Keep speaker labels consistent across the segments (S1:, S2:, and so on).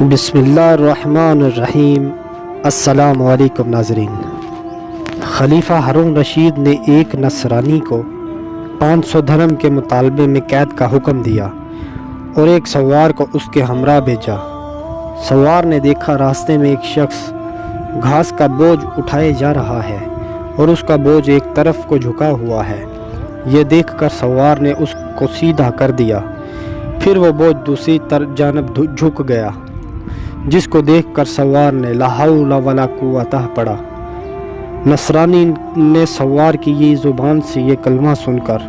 S1: بسم اللہ الرحمن الرحیم۔ السلام علیکم ناظرین۔ خلیفہ ہارون رشید نے ایک نصرانی کو 500 درہم کے مطالبے میں قید کا حکم دیا اور ایک سوار کو اس کے ہمراہ بھیجا۔ سوار نے دیکھا راستے میں ایک شخص گھاس کا بوجھ اٹھائے جا رہا ہے اور اس کا بوجھ ایک طرف کو جھکا ہوا ہے۔ یہ دیکھ کر سوار نے اس کو سیدھا کر دیا، پھر وہ بوجھ دوسری جانب جھک گیا، جس کو دیکھ کر سوار نے لا حول ولا قوت پڑھا۔ نصرانی نے سوار کی یہ زبان سے یہ کلمہ سن کر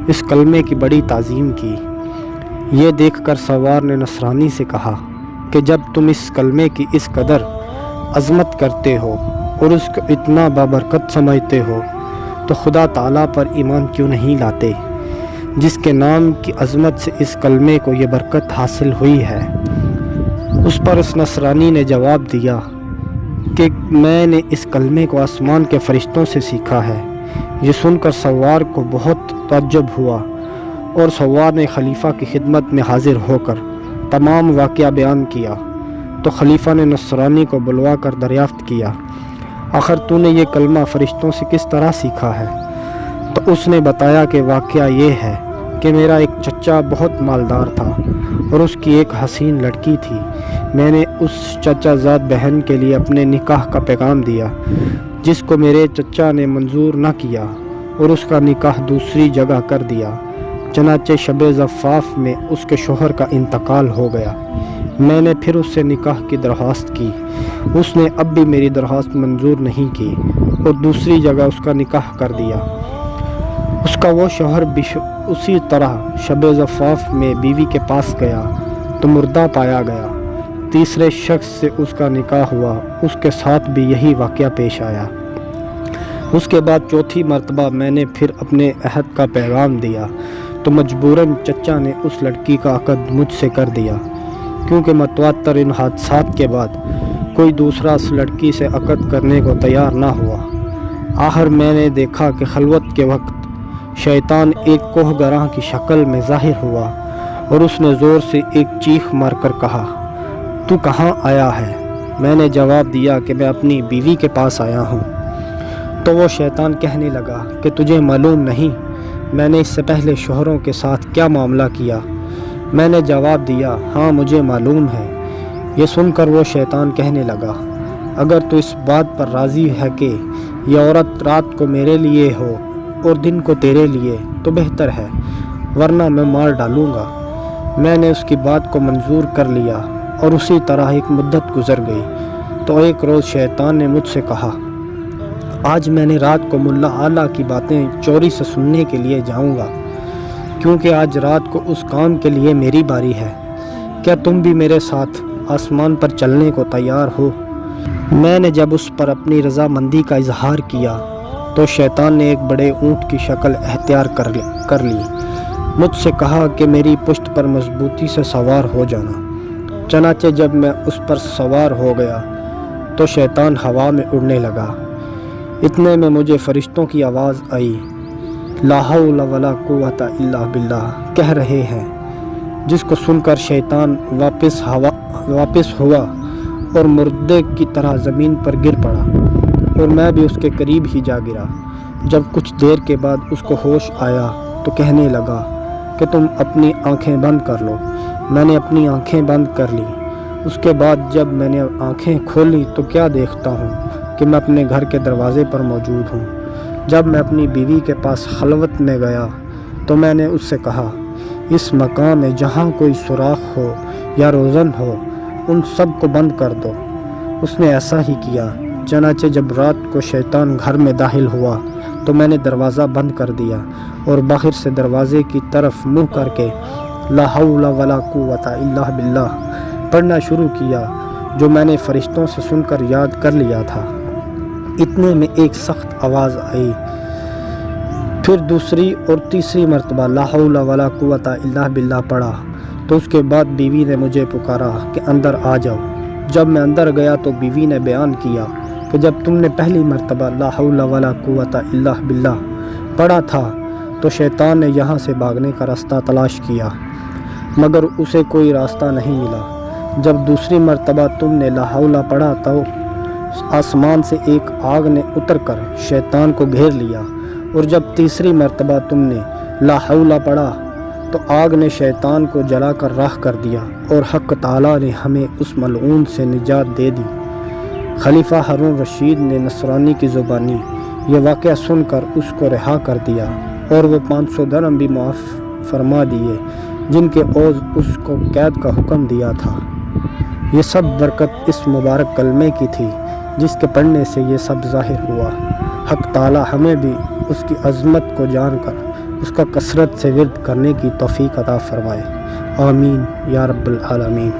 S1: اس کلمے کی بڑی تعظیم کی۔ یہ دیکھ کر سوار نے نصرانی سے کہا کہ جب تم اس کلمے کی اس قدر عظمت کرتے ہو اور اس کو اتنا بابرکت سمجھتے ہو تو خدا تعالیٰ پر ایمان کیوں نہیں لاتے، جس کے نام کی عظمت سے اس کلمے کو یہ برکت حاصل ہوئی ہے۔ اس پر اس نصرانی نے جواب دیا کہ میں نے اس کلمے کو آسمان کے فرشتوں سے سیکھا ہے۔ یہ سن کر سوار کو بہت تعجب ہوا اور سوار نے خلیفہ کی خدمت میں حاضر ہو کر تمام واقعہ بیان کیا۔ تو خلیفہ نے نصرانی کو بلوا کر دریافت کیا، آخر تو نے یہ کلمہ فرشتوں سے کس طرح سیکھا ہے؟ تو اس نے بتایا کہ واقعہ یہ ہے کہ میرا ایک چچا بہت مالدار تھا اور اس کی ایک حسین لڑکی تھی۔ میں نے اس چچا زاد بہن کے لیے اپنے نکاح کا پیغام دیا، جس کو میرے چچا نے منظور نہ کیا اور اس کا نکاح دوسری جگہ کر دیا۔ چنانچہ شب زفاف میں اس کے شوہر کا انتقال ہو گیا۔ میں نے پھر اس سے نکاح کی درخواست کی، اس نے اب بھی میری درخواست منظور نہیں کی اور دوسری جگہ اس کا نکاح کر دیا۔ اس کا وہ شوہر بھی اسی طرح شب زفاف میں بیوی کے پاس گیا تو مردہ پایا گیا۔ تیسرے شخص سے اس کا نکاح ہوا، اس کے ساتھ بھی یہی واقعہ پیش آیا۔ اس کے بعد چوتھی مرتبہ میں نے پھر اپنے عہد کا پیغام دیا تو مجبوراً چچا نے اس لڑکی کا عقد مجھ سے کر دیا، کیونکہ متواتر ان حادثات کے بعد کوئی دوسرا اس لڑکی سے عقد کرنے کو تیار نہ ہوا۔ آخر میں نے دیکھا کہ خلوت کے وقت شیطان ایک کوہ گراں کی شکل میں ظاہر ہوا اور اس نے زور سے ایک چیخ مار کر کہا، تو کہاں آیا ہے؟ میں نے جواب دیا کہ میں اپنی بیوی کے پاس آیا ہوں۔ تو وہ شیطان کہنے لگا کہ تجھے معلوم نہیں میں نے اس سے پہلے شوہروں کے ساتھ کیا معاملہ کیا؟ میں نے جواب دیا، ہاں مجھے معلوم ہے۔ یہ سن کر وہ شیطان کہنے لگا، اگر تو اس بات پر راضی ہے کہ یہ عورت رات کو میرے لیے ہو اور دن کو تیرے لیے تو بہتر ہے، ورنہ میں مار ڈالوں گا۔ میں نے اس کی بات کو منظور کر لیا اور اسی طرح ایک مدت گزر گئی۔ تو ایک روز شیطان نے مجھ سے کہا، آج میں نے رات کو ملا اعلیٰ کی باتیں چوری سے سننے کے لیے جاؤں گا، کیونکہ آج رات کو اس کام کے لیے میری باری ہے۔ کیا تم بھی میرے ساتھ آسمان پر چلنے کو تیار ہو؟ میں نے جب اس پر اپنی رضامندی کا اظہار کیا تو شیطان نے ایک بڑے اونٹ کی شکل اختیار کر لی، مجھ سے کہا کہ میری پشت پر مضبوطی سے سوار ہو جانا۔ چنانچہ جب میں اس پر سوار ہو گیا تو شیطان ہوا میں اڑنے لگا۔ اتنے میں مجھے فرشتوں کی آواز آئی، لا حول ولا قوت الا باللہ کہہ رہے ہیں، جس کو سن کر شیطان واپس ہوا اور مردے کی طرح زمین پر گر پڑا اور میں بھی اس کے قریب ہی جا گرا۔ جب کچھ دیر کے بعد اس کو ہوش آیا تو کہنے لگا کہ تم اپنی آنکھیں بند کر لو۔ میں نے اپنی آنکھیں بند کر لی۔ اس کے بعد جب میں نے آنکھیں کھولی تو کیا دیکھتا ہوں کہ میں اپنے گھر کے دروازے پر موجود ہوں۔ جب میں اپنی بیوی کے پاس خلوت میں گیا تو میں نے اس سے کہا، اس مقام میں جہاں کوئی سوراخ ہو یا روزن ہو ان سب کو بند کر دو۔ اس نے ایسا ہی کیا۔ چنانچہ جب رات کو شیطان گھر میں داخل ہوا تو میں نے دروازہ بند کر دیا اور باہر سے دروازے کی طرف منہ کر کے لا حول ولا قوت الا باللہ پڑھنا شروع کیا، جو میں نے فرشتوں سے سن کر یاد کر لیا تھا۔ اتنے میں ایک سخت آواز آئی، پھر دوسری اور تیسری مرتبہ لا حول ولا قوت الا باللہ پڑھا تو اس کے بعد بیوی نے مجھے پکارا کہ اندر آ جاؤ۔ جب میں اندر گیا تو بیوی نے بیان کیا کہ جب تم نے پہلی مرتبہ لا حول ولا قوت الا باللہ پڑھا تھا تو شیطان نے یہاں سے بھاگنے کا راستہ تلاش کیا، مگر اسے کوئی راستہ نہیں ملا۔ جب دوسری مرتبہ تم نے لا حول پڑھا تو آسمان سے ایک آگ نے اتر کر شیطان کو گھیر لیا، اور جب تیسری مرتبہ تم نے لا حول پڑھا تو آگ نے شیطان کو جلا کر راہ کر دیا، اور حق تعالیٰ نے ہمیں اس ملعون سے نجات دے دی۔ خلیفہ ہارون رشید نے نصرانی کی زبانی یہ واقعہ سن کر اس کو رہا کر دیا، اور وہ 500 درہم بھی معاف فرما دیے جن کے عوض اس کو قید کا حکم دیا تھا۔ یہ سب برکت اس مبارک کلمے کی تھی جس کے پڑھنے سے یہ سب ظاہر ہوا۔ حق تعالی ہمیں بھی اس کی عظمت کو جان کر اس کا کثرت سے ورد کرنے کی توفیق عطا فرمائے، آمین یا رب العالمین۔